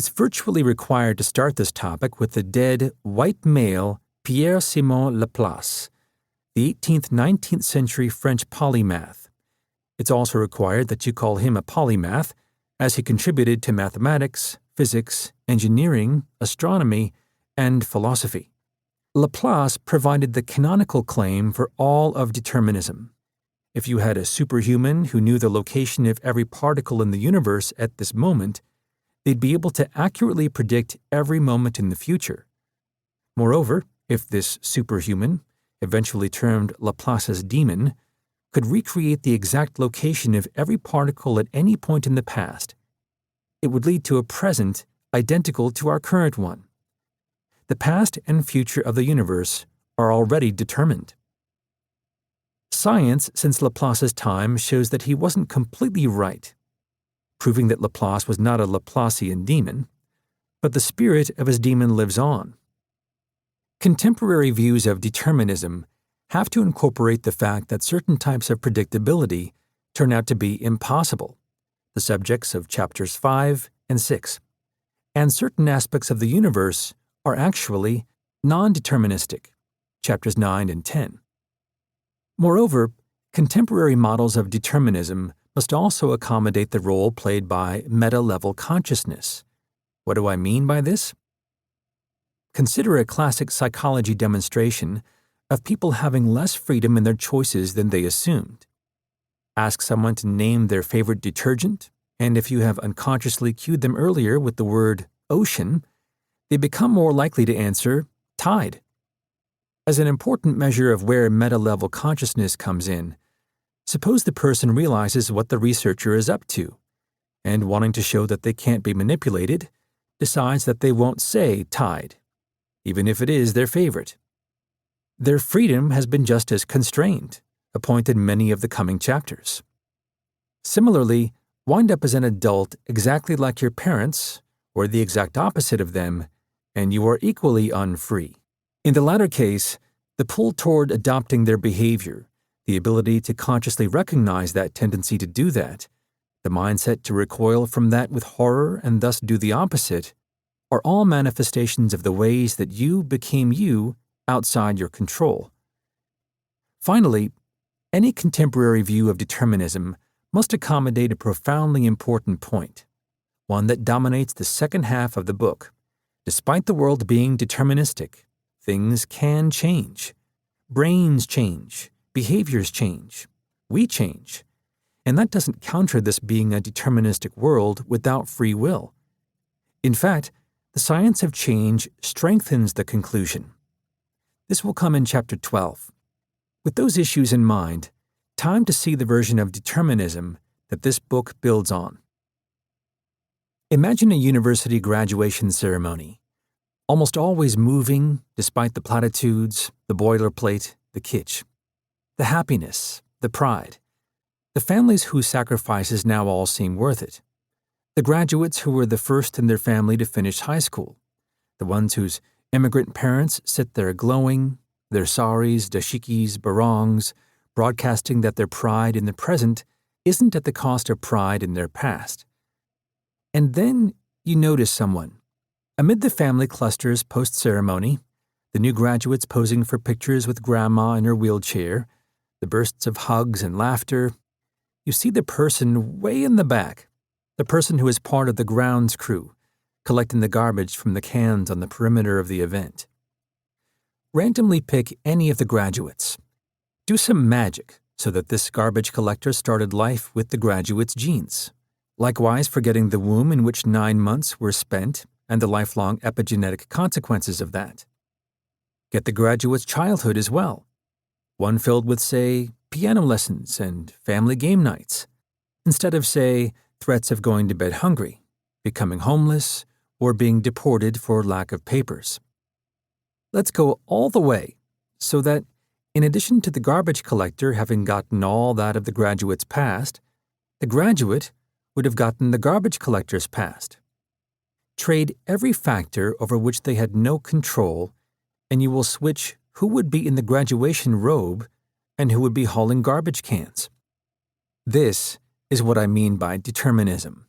It's virtually required to start this topic with the dead white male Pierre-Simon Laplace, the 18th-19th century French polymath. It's also required that you call him a polymath, as he contributed to mathematics, physics, engineering, astronomy, and philosophy. Laplace provided the canonical claim for all of determinism. If you had a superhuman who knew the location of every particle in the universe at this moment, they'd be able to accurately predict every moment in the future. Moreover, if this superhuman, eventually termed Laplace's demon, could recreate the exact location of every particle at any point in the past, it would lead to a present identical to our current one. The past and future of the universe are already determined. Science since Laplace's time shows that he wasn't completely right, proving that Laplace was not a Laplacian demon, but the spirit of his demon lives on. Contemporary views of determinism have to incorporate the fact that certain types of predictability turn out to be impossible, the subjects of chapters 5 and 6, and certain aspects of the universe are actually non-deterministic, chapters 9 and 10. Moreover, contemporary models of determinism must also accommodate the role played by meta-level consciousness. What do I mean by this? Consider a classic psychology demonstration of people having less freedom in their choices than they assumed. Ask someone to name their favorite detergent, and if you have unconsciously cued them earlier with the word ocean, they become more likely to answer tide. As an important measure of where meta-level consciousness comes in, suppose the person realizes what the researcher is up to, and wanting to show that they can't be manipulated, decides that they won't say tide, even if it is their favorite. Their freedom has been just as constrained, a point in many of the coming chapters. Similarly, wind up as an adult exactly like your parents, or the exact opposite of them, and you are equally unfree. In the latter case, the pull toward adopting their behavior, the ability to consciously recognize that tendency to do that, the mindset to recoil from that with horror and thus do the opposite, are all manifestations of the ways that you became you outside your control. Finally, any contemporary view of determinism must accommodate a profoundly important point, one that dominates the second half of the book. Despite the world being deterministic, things can change. Brains change. Behaviors change. We change. And that doesn't counter this being a deterministic world without free will. In fact, the science of change strengthens the conclusion. This will come in Chapter 12. With those issues in mind, time to see the version of determinism that this book builds on. Imagine a university graduation ceremony, almost always moving despite the platitudes, the boilerplate, the kitsch, the happiness, the pride, the families whose sacrifices now all seem worth it, the graduates who were the first in their family to finish high school, the ones whose immigrant parents sit there glowing, their saris, dashikis, barongs, broadcasting that their pride in the present isn't at the cost of pride in their past. And then you notice someone. Amid the family clusters post-ceremony, the new graduates posing for pictures with grandma in her wheelchair, the bursts of hugs and laughter, you see the person way in the back, the person who is part of the grounds crew, collecting the garbage from the cans on the perimeter of the event. Randomly pick any of the graduates. Do some magic so that this garbage collector started life with the graduate's genes. Likewise, forgetting the womb in which 9 months were spent and the lifelong epigenetic consequences of that. Get the graduate's childhood as well, one filled with, say, piano lessons and family game nights, instead of, say, threats of going to bed hungry, becoming homeless, or being deported for lack of papers. Let's go all the way so that, in addition to the garbage collector having gotten all that of the graduate's past, the graduate would have gotten the garbage collector's past. Trade every factor over which they had no control, and you will switch who would be in the graduation robe and who would be hauling garbage cans. This is what I mean by determinism.